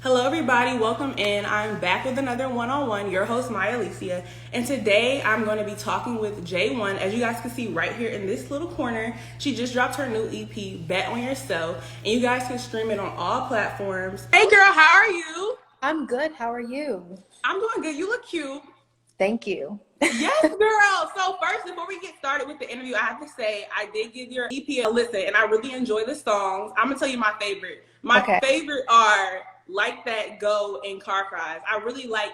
Hello, everybody. Welcome in. I'm back with another one-on-one. Your host, Maya Alicia, and today I'm going to be talking with Jae One. As you guys can see right here in this little corner, she just dropped her new EP, Bet on Yourself, and you guys can stream it on all platforms. Hey, girl, how are you? I'm good. How are you? I'm doing good. You look cute. Thank you. Yes, girl. So first, before we get started with the interview, I have to say I did give your EP a listen, and I really enjoy the songs. I'm gonna tell you my favorite. My Okay. favorite are Like That, Go, and Car Cries. I really like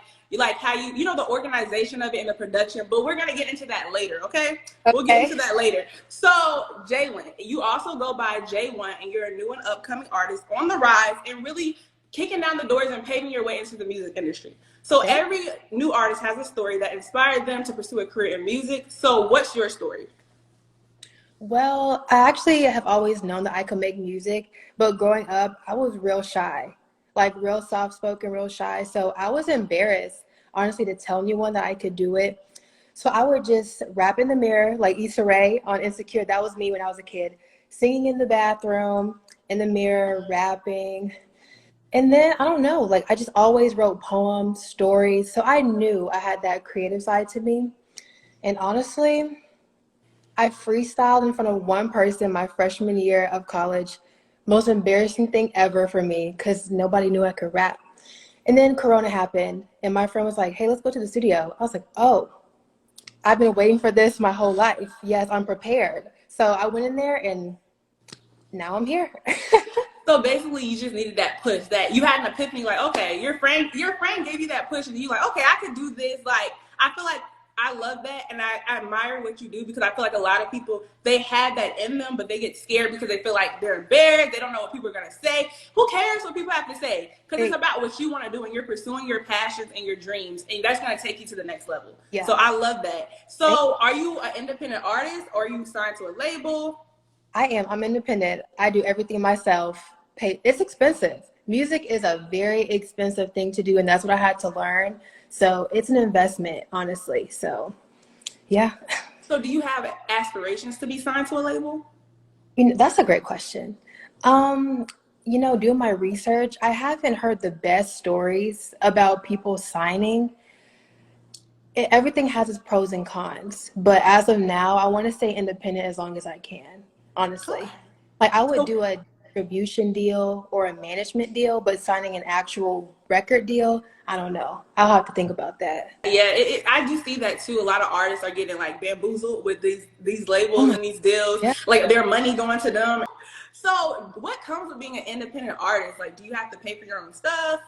how you know the organization of it and the production, but we're gonna get into that later, okay? We'll get into Okay. that later. So, Jalen, you also go by Jae One, and you're a new and upcoming artist on the rise and really kicking down the doors and paving your way into the music industry. So Okay. every new artist has a story that inspired them to pursue a career in music. So what's your story? Well, I actually have always known that I could make music, but growing up, I was real shy, like real soft spoken, real shy. So I was embarrassed, honestly, to tell anyone that I could do it. So I would just rap in the mirror, like Issa Rae on Insecure. That was me when I was a kid, singing in the bathroom, in the mirror, rapping. And then I don't know, like I just always wrote poems, stories. So I knew I had that creative side to me. And honestly, I freestyled in front of one person my freshman year of college. Most embarrassing thing ever for me because nobody knew I could rap. And then Corona happened, and my friend was like, hey, let's go to the studio. I was like, oh, I've been waiting for this my whole life. Yes, I'm prepared. So I went in there, and now I'm here. So basically, you just needed that push. That you had an epiphany, like, okay, your friend gave you that push, and you like, okay, I could do this. Like, I feel like I love that, and I admire what you do because I feel like a lot of people they had that in them, but they get scared because they feel like they're embarrassed. They don't know what people are gonna say. Who cares what people have to say? Because it's about what you want to do, and you're pursuing your passions and your dreams, and that's gonna take you to the next level. Yeah. So I love that. So, are you an independent artist, or are you signed to a label? I am. I'm independent. I do everything myself. Pay. It's expensive. Music is a very expensive thing to do, and that's what I had to learn. So it's an investment, honestly. So yeah. So, do you have aspirations to be signed to a label? That's a great question. Um, doing my research, I haven't heard the best stories about people signing. Everything has its pros and cons, but as of now, I want to stay independent as long as I can, honestly. Okay. Like I would So, do a distribution deal or a management deal, but signing an actual record deal, I don't know. I'll have to think about that. yeah, I do see that too. A lot of artists are getting like bamboozled with these Oh labels my, and these deals, yeah, like their money going to them. So, what comes with being an independent artist? Like, do you have to pay for your own stuff?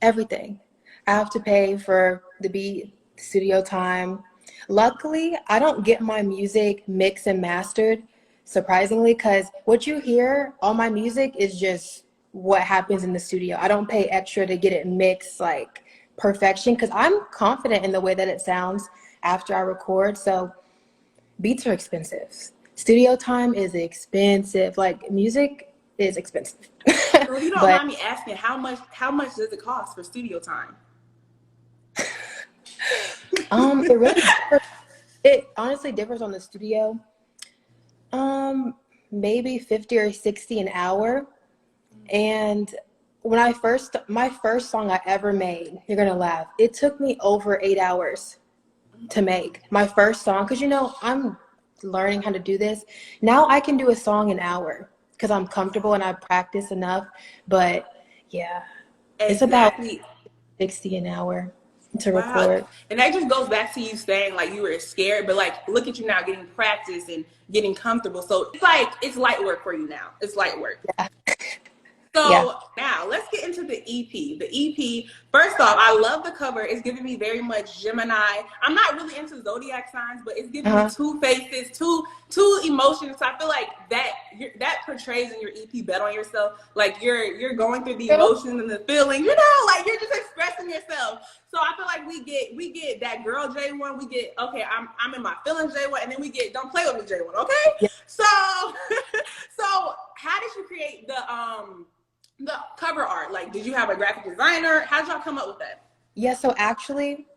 everything. I have to pay for the beat, studio time. Luckily, I don't get my music mixed and mastered, surprisingly, because what you hear, all my music is just what happens in the studio. I don't pay extra to get it mixed like perfection because I'm confident in the way that it sounds after I record. So beats are expensive. Studio time is expensive. Like music is expensive. So, if you don't But mind me asking, how much does it cost for studio time? it really differs. It honestly differs on the studio. Maybe 50 or 60 an hour. And my first song I ever made, you're gonna laugh. It took me over 8 hours to make my first song because I'm learning how to do this. Now I can do a song an hour because I'm comfortable and I practice enough. But yeah, it's about Exactly. 60 an hour to Wow. record. And that just goes back to you saying like you were scared, but like look at you now getting practice and getting comfortable. So it's like it's light work for you now. It's light work. Yeah. Yeah. So now let's get into the EP. The EP, first off, I love the cover. It's giving me very much Gemini. I'm not really into zodiac signs, but it's giving me Uh-huh. two faces, two emotions. So I feel like that portrays in your EP Bet on Yourself. Like you're going through the emotions and the feelings, like you're just expressing yourself. So I feel like we get that girl Jae One, we get okay, I'm in my feelings Jae One, and then we get don't play with me Jae One, okay? Yeah. So so how did you create the cover art? Like, did you have a graphic designer? How did y'all come up with that? Yeah, so actually,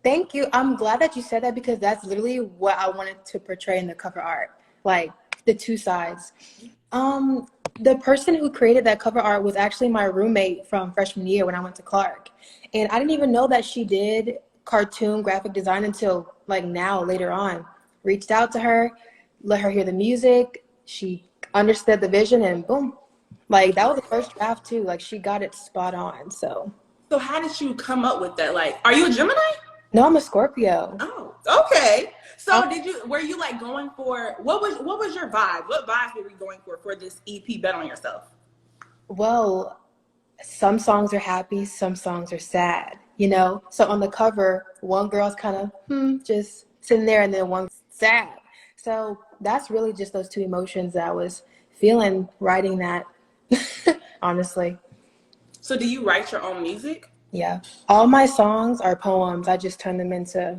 thank you. I'm glad that you said that because that's literally what I wanted to portray in the cover art, like the two sides. Um, The person who created that cover art was actually my roommate from freshman year when I went to Clark. And I didn't even know that she did cartoon graphic design until like now, later on. Reached out to her, let her hear the music. She understood the vision and boom. Like that was the first draft too. Like she got it spot on. So So how did you come up with that? Like, are you a Gemini? no, I'm a Scorpio. Oh, okay. Um, So were you like going for what was your vibe? What vibes were we going for this EP Bet on Yourself? well, some songs are happy, some songs are sad, you know? So on the cover, one girl's kind of just sitting there and then one's sad. So that's really just those two emotions that I was feeling writing that, honestly. So do you write your own music? Yeah. All my songs are poems. I just turn them into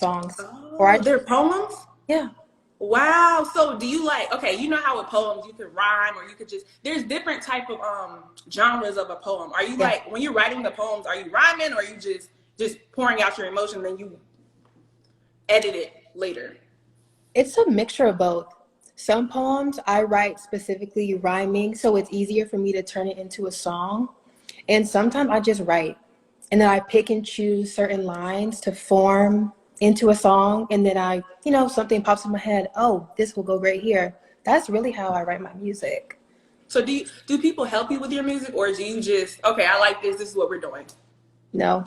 songs. Or I Oh, they're poems? yeah. Wow. So do you like, okay, you know how with poems you could rhyme or you could just, there's different type of genres of a poem. Are you Yeah. like, when you're writing the poems, are you rhyming or are you just pouring out your emotion, then you edit it later? It's a mixture of both. Some poems I write specifically rhyming, so it's easier for me to turn it into a song. And sometimes I just write. And then I pick and choose certain lines to form into a song. And then something pops in my head. Oh, this will go great here. That's really how I write my music. So do people help you with your music or do you just, okay, I like this is what we're doing? No,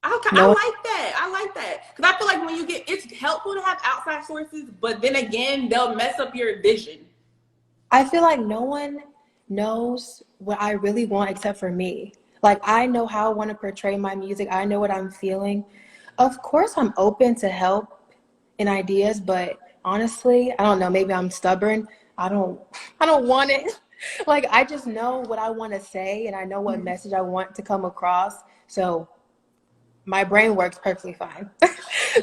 Okay, I no. like that. I like that. Because I feel like when you it's helpful to have outside sources, but then again, they'll mess up your vision. I feel like no one knows what I really want except for me. Like I know how I want to portray my music. I know what I'm feeling. Of course, I'm open to help and ideas, but honestly, I don't know, maybe I'm stubborn. I don't I don't want it. Like I just know what I want to say and I know what message I want to come across. So my brain works perfectly fine. But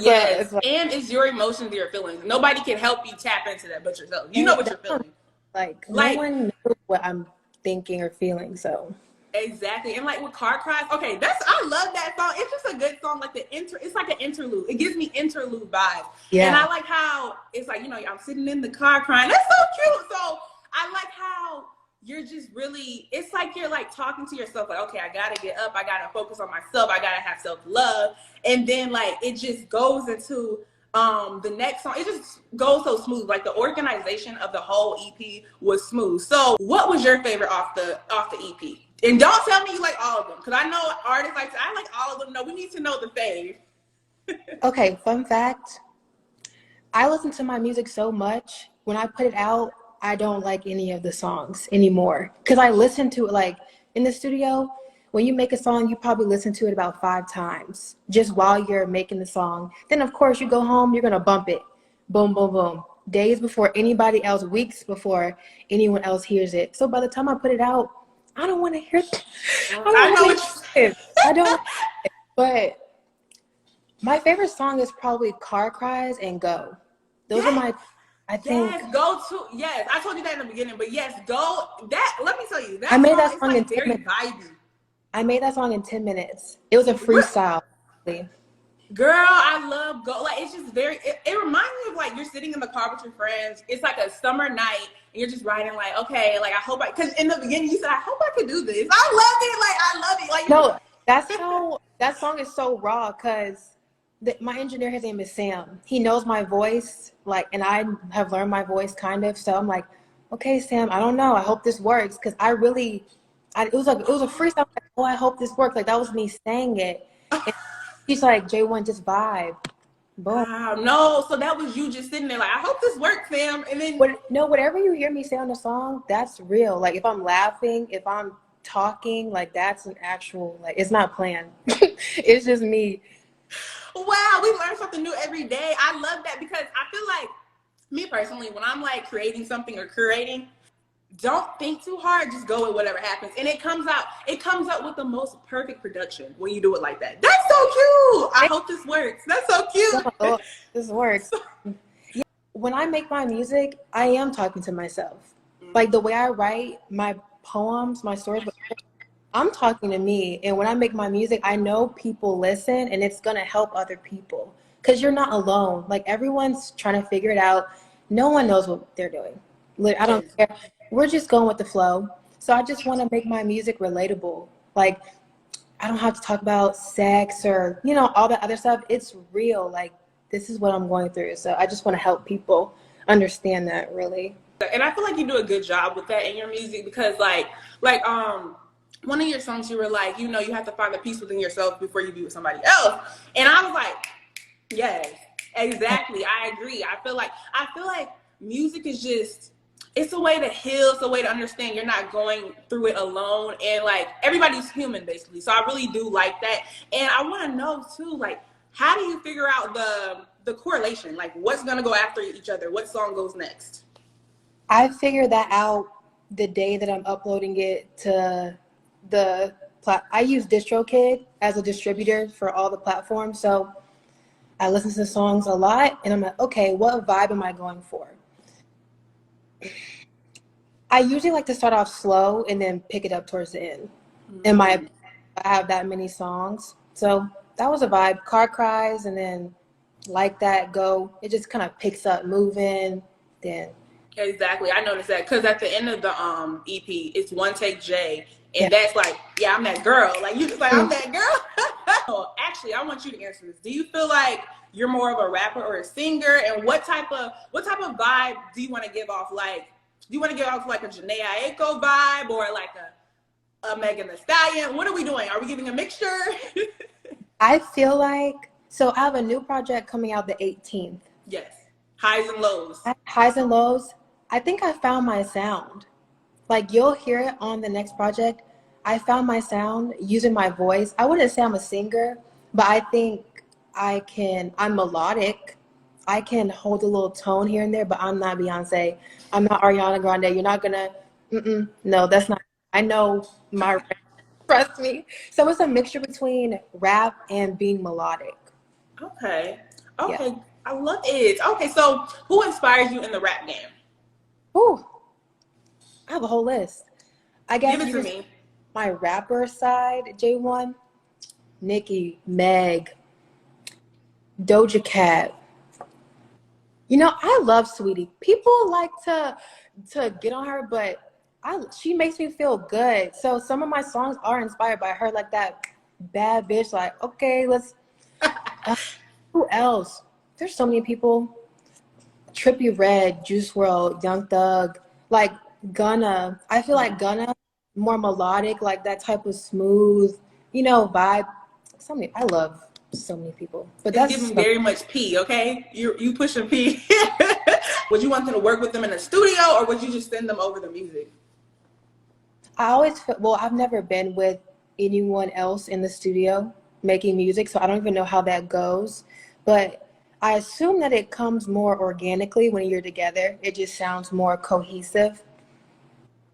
Yes, it's like, and it's your emotions, your feelings. Nobody can help you tap into that but yourself. You know what you're feeling. like no Like, one knows what I'm thinking or feeling. So exactly. And like with car cries, okay, I love that song. It's just a good song. Like it's like an interlude. It gives me interlude vibes. And I yeah. like how it's like, I'm sitting in the car crying. That's so cute. So I like how you're just really, it's like you're like talking to yourself, like, okay, I gotta get up, I gotta focus on myself, I gotta have self-love. And then like it just goes into the next song. It just goes so smooth. Like the organization of the whole EP was smooth. So what was your favorite off the EP? And don't tell me you like all of them, because I know artists like, I like all of them. No, we need to know the fave. Okay, fun fact. I listen to my music so much. When I put it out, I don't like any of the songs anymore. Because I listen to it like in the studio. When you make a song, you probably listen to it about 5 times just while you're making the song. Then, of course, you go home, you're going to bump it. Boom, boom, boom. Days before anybody else, weeks before anyone else hears it. So by the time I put it out, I don't want to hear it. I don't I know want to what hear it. I don't. But my favorite song is probably Car Cries and Go. Those are yes, my, I think, yes, go to, yes. I told you that in the beginning, but yes, go. That, let me tell you, I that made song that is song in like 10 very minutes. vibey. I made that song in 10 minutes. It was a freestyle. Girl, I love go. Like it's just it reminds me of like you're sitting in the car with your friends. It's like a summer night and you're just writing like, okay, like I hope because in the beginning you said, I hope I could do this. I love it. Like I love it. Like No, that's how that song is so raw because my engineer, his name is Sam. He knows my voice, like, and I have learned my voice kind of. So I'm like, okay, Sam, I don't know. I hope this works because it was like it was a freestyle. Like, oh, I hope this works. Like that was me saying it. And he's like, Jae One, just vibe. Boom. wow, no. So that was you just sitting there like, I hope this works, Sam. And then Whatever you hear me say on the song, that's real. Like if I'm laughing, if I'm talking, like that's an actual, like it's not planned. It's just me. wow, we learn something new every day. I love that because I feel like me personally, when I'm like creating something or curating, don't think too hard, just go with whatever happens. And it comes out with the most perfect production when you do it like that. That's so cute. I hope this works. That's so cute. Oh, this works. Yeah. When I make my music, I am talking to myself. Like the way I write my poems, my stories, I'm talking to me. And when I make my music, I know people listen and it's going to help other people because you're not alone. Like everyone's trying to figure it out. No one knows what they're doing. Like, I don't care. we're just going with the flow. So I just want to make my music relatable. Like, I don't have to talk about sex or, all that other stuff. It's real. Like, this is what I'm going through. So I just want to help people understand that, really. And I feel like you do a good job with that in your music because one of your songs you were like, you have to find the peace within yourself before you be with somebody else. And I was like, yes, exactly. I agree. I feel like music is just, it's a way to heal. It's a way to understand you're not going through it alone. And like everybody's human basically. So I really do like that. And I want to know too, like, how do you figure out the correlation? Like what's going to go after each other? What song goes next? I figured that out the day that I'm uploading it to I use DistroKid as a distributor for all the platforms. So I listen to the songs a lot and I'm like, okay, what vibe am I going for? I usually like to start off slow and then pick it up towards the end. In my, I have that many songs. So that was a vibe. Car Cries and then Like That Go. It just kind of picks up moving. Then Exactly. I noticed that because at the end of the EP, it's One Take Jay. yeah. And that's like, yeah, I'm that girl. Like you just like, I'm that girl. So actually, I want you to answer this. Do you feel like you're more of a rapper or a singer? And what type of vibe do you want to give off? Like, do you want to give off like a Janae Aiko vibe or like a Megan Thee Stallion? What are we doing? Are we giving a mixture? I feel like, so I have a new project coming out the 18th. Yes. Highs and lows. Highs and lows. I think I found my sound. Like you'll hear it on the next project. I found my sound using my voice. I wouldn't say I'm a singer, but I think I'm melodic. I can hold a little tone here and there, but I'm not Beyonce. I'm not Ariana Grande. You're not gonna, no, that's not, I know my, trust me. So it's a mixture between rap and being melodic. Okay. Yeah. Okay. I love it. Okay, so who inspires you in the rap game? Ooh, I have a whole list. I guess Give it to me. my rapper side, Jae One, Nicki, Meg, Doja Cat. I love Sweetie. People like to get on her, but she makes me feel good. So some of my songs are inspired by her, like that bad bitch. Like, okay, let's. Who else? There's so many people. Trippie Redd, Juice WRLD, Young Thug, like Gunna. I feel like Gunna more melodic, like that type of smooth, vibe. I love so many people, but It's that's giving very much P. Okay, you pushing P. Would you want them to work with them in the studio, or would you just send them over the music? I always feel, well, I've never been with anyone else in the studio making music, so I don't even know how that goes, but I assume that it comes more organically when you're together. It just sounds more cohesive.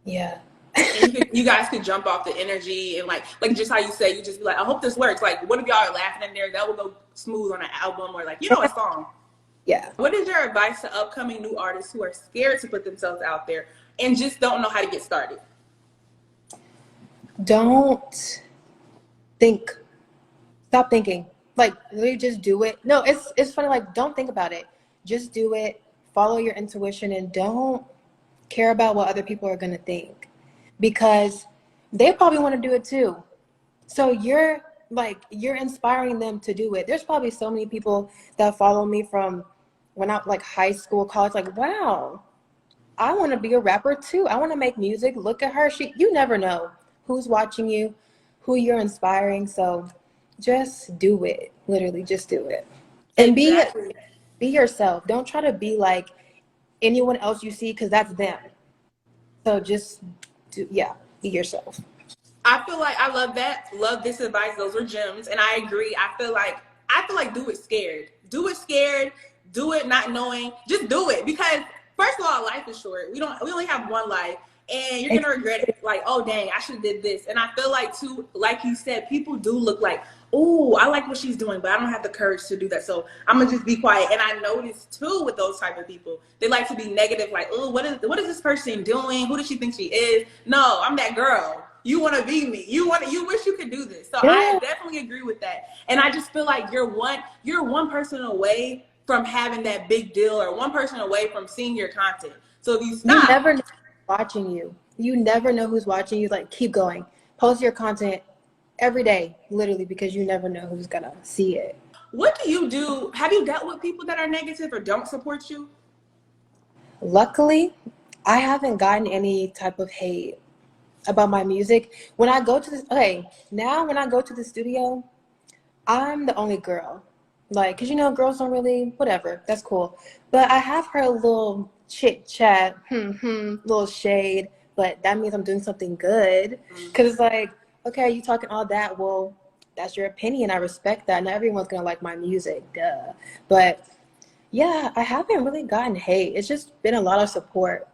Yeah. And you guys could jump off the energy and like just how you say, you just be like, I hope this works. Like, what if y'all are laughing in there? That will go smooth on an album or like, a song. Yeah. What is your advice to upcoming new artists who are scared to put themselves out there and just don't know how to get started? Don't think. Stop thinking. Like, literally just do it. No, it's funny. Like, don't think about it. Just do it. Follow your intuition and don't care about what other people are going to think, because they probably want to do it too. So you're inspiring them to do it. There's probably so many people that follow me from when I like high school, college, like, wow, I want to be a rapper too. I want to make music. Look at her. You never know who's watching you, who you're inspiring. So just do it. Literally just do it. And Exactly. be yourself. Don't try to be like anyone else you see, because that's them. So just be yourself. I feel like I love that. Love this advice. Those are gems. And I agree. I feel like do it scared. Do it scared. Do it not knowing. Just do it. Because first of all, life is short. We only have one life. And you're gonna regret it. Like, oh dang, I should have did this. And I feel like too, like you said, people do look like, oh, I like what she's doing, but I don't have the courage to do that. So I'm gonna just be quiet. And I notice too with those type of people, they like to be negative, like, oh, what is this person doing? Who does she think she is? No, I'm that girl. You want to be me. You wish you could do this. So I definitely agree with that. And I just feel like you're one person away from having that big deal, or one person away from seeing your content. So if you stop, You never know watching you. You never know who's watching you. Like, keep going. Post your content every day, literally, because you never know who's gonna see it. What do you do? Have you dealt with people that are negative or don't support you? Luckily, I haven't gotten any type of hate about my music. When I go to this, okay, now when I go to the studio, I'm the only girl. Like, cause girls don't really, whatever, that's cool. But I have her little chit chat, little shade, but that means I'm doing something good. Cause it's like, okay, you talking all that, well, that's your opinion. I respect that. Not everyone's gonna like my music, duh. But yeah, I haven't really gotten hate. It's just been a lot of support.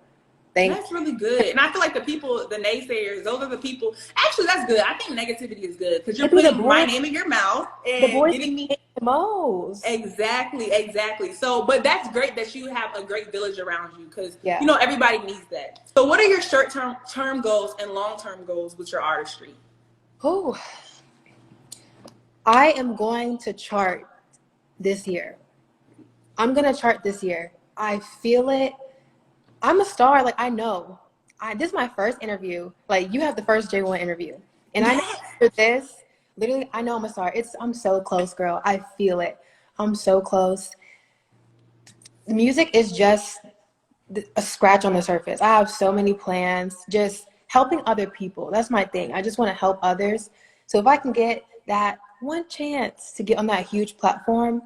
That's really good. And I feel like the people, the naysayers, those are the people. Actually, that's good. I think negativity is good because you're putting my name in your mouth The and boys getting me. the most. Exactly. So, but that's great that you have a great village around you because, Yeah. everybody needs that. So what are your short-term goals and long-term goals with your artistry? Oh, I am going to chart this year. I'm going to chart this year. I feel it. I'm a star. Like, I know. This is my first interview. Like, you have the first Jae One interview. And I know after this, literally, I know I'm a star. I'm so close, girl. I feel it. I'm so close. Music is just a scratch on the surface. I have so many plans, just helping other people. That's my thing. I just want to help others. So if I can get that one chance to get on that huge platform,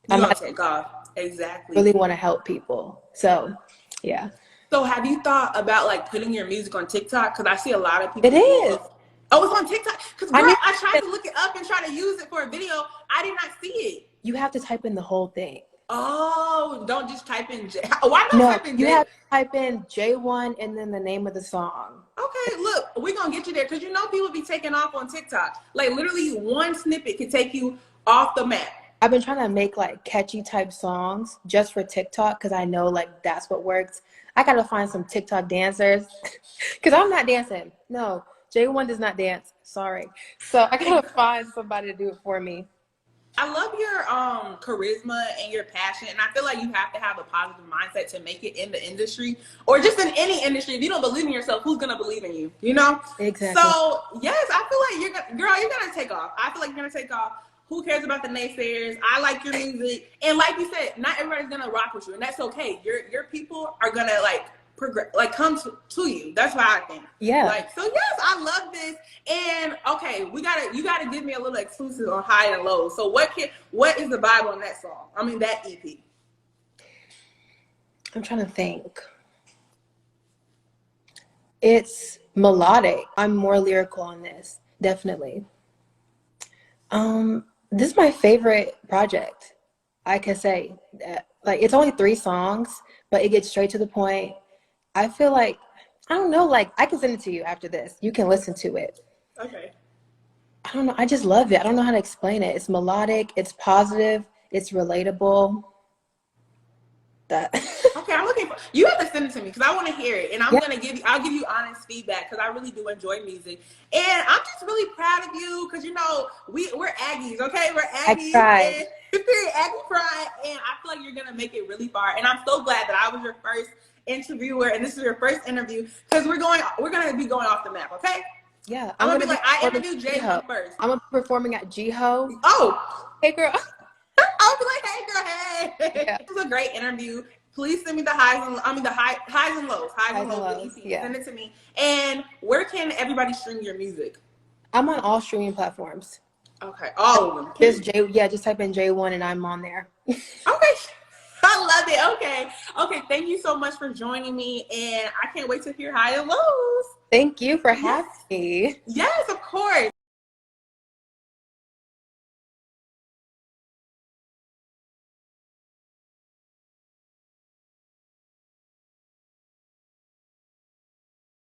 I'm going to take off. Exactly. Really want to help people. So, yeah. So have you thought about like putting your music on TikTok? Because I see a lot of people. It is. Oh, it's on TikTok? Because girl, I tried to look it up and try to use it for a video. I did not see it. You have to type in the whole thing. Oh, don't just type in J. Why not type in J? You have to type in Jae One and then the name of the song. Okay, look, we're going to get you there because people be taking off on TikTok. Like literally one snippet can take you off the map. I've been trying to make like catchy type songs just for TikTok because I know like that's what works. I got to find some TikTok dancers because I'm not dancing. No, Jae One does not dance. Sorry. So I got to find somebody to do it for me. I love your charisma and your passion, and I feel like you have to have a positive mindset to make it in the industry or just in any industry. If you don't believe in yourself, who's gonna believe in you? Exactly. So yes, I feel like you're gonna take off. I feel like you're gonna take off. Who cares about the naysayers? I like your music, and like you said, not everybody's gonna rock with you, and that's okay. Your people are gonna come to you. That's what I think. Yeah. So yes, I love this. And okay, you gotta give me a little exclusive on High and Low. So what is the Bible in that song? I mean that EP. I'm trying to think. It's melodic. I'm more lyrical on this, definitely. This is my favorite project. I can say that. Like it's only 3 songs, but it gets straight to the point. I feel like, I don't know, like I can send it to you after this. You can listen to it. Okay. I don't know. I just love it. I don't know how to explain it. It's melodic. It's positive. It's relatable. That. Okay, I'm looking for. You have to send it to me because I want to hear it, and I'll give you honest feedback because I really do enjoy music, and I'm just really proud of you because we're Aggies, okay? We're Aggies. Aggie pride, and I feel like you're gonna make it really far, and I'm so glad that I was your first interviewer and this is your first interview because we're gonna be going off the map, okay? Yeah, I'm gonna be like, I interviewed Jae One first. I'm gonna be performing at Jiho. Oh, hey girl. I'll be like, hey girl, hey. Yeah. This was a great interview. Please send me the highs and lows. Yeah. Send it to me. And where can everybody stream your music? I'm on all streaming platforms. Okay, all of them. Just type in Jae One and I'm on there. Okay. I love it. Okay. Thank you so much for joining me, and I can't wait to hear high and lows. Thank you for having me. Yes, of course.